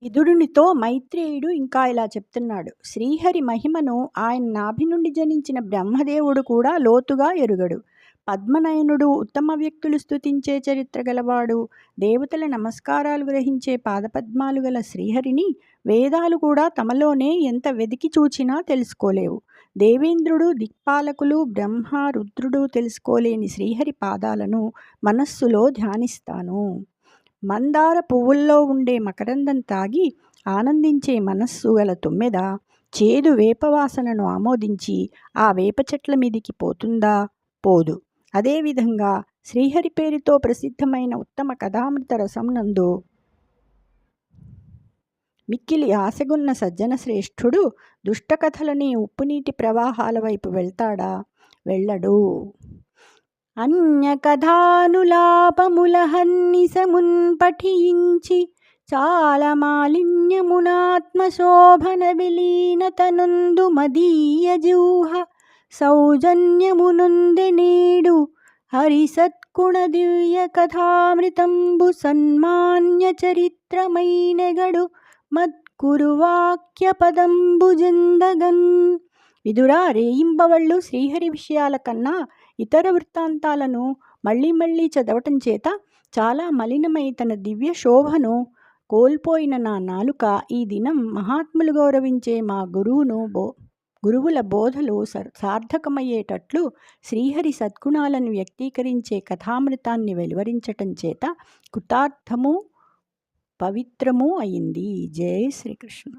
విదురునితో మైత్రేయుడు ఇంకా ఇలా చెప్తున్నాడు. శ్రీహరి మహిమను ఆయన నాభి నుండి జనించిన బ్రహ్మదేవుడు కూడా లోతుగా ఎరుగడు. పద్మనయనుడు ఉత్తమ వ్యక్తులు స్తుతించే చరిత్ర గలవాడు. దేవతల నమస్కారాలు గ్రహించే పాదపద్మాలు గల శ్రీహరిని వేదాలు కూడా తమలోనే ఎంత వెదికి చూచినా తెలుసుకోలేవు. దేవేంద్రుడు, దిక్పాలకులు, బ్రహ్మ, రుద్రుడు తెలుసుకోలేని శ్రీహరి పాదాలను మనస్సులో ధ్యానిస్తాను. మందార పువ్వుల్లో ఉండే మకరందం తాగి ఆనందించే మనస్సు గల తుమ్మెద చేదు వేపవాసనను ఆమోదించి ఆ వేప చెట్ల మీదికి పోతుందా? పోదు. అదేవిధంగా శ్రీహరి పేరుతో ప్రసిద్ధమైన ఉత్తమ కథామృత రసం నందు మిక్కిలి ఆశగున్న సజ్జన శ్రేష్ఠుడు దుష్టకథలని ఉప్పునీటి ప్రవాహాల వైపు వెళ్తాడా? వెళ్ళడు. అన్యకథానులాపములహన్నిసమున్ పఠించి చాలా మాలిన్యమునాత్మశోభన విలీనతనుందు మదీయ జూహ సౌజన్యమునుందె నేడు హరిసత్కుణ దివ్య కథామృతంబు సన్మాన్య చరిత్రమైనెగడు మద్గురువాక్య పదంబు జందగన్. విదురా, రేయింబవళ్ళు శ్రీహరి విషయాల కన్నా ఇతర వృత్తాంతాలను మళ్ళీ మళ్ళీ చదవటం చేత చాలా మలినమై తన దివ్య శోభను కోల్పోయిన నా నాలుక ఈ దినం మహాత్ములు గౌరవించే మా గురువుల బోధలు సార్థకమయ్యేటట్లు శ్రీహరి సద్గుణాలను వ్యక్తీకరించే కథామృతాన్ని వెలువరించటం చేత కృతార్థము పవిత్రము అయింది. జై శ్రీకృష్ణ.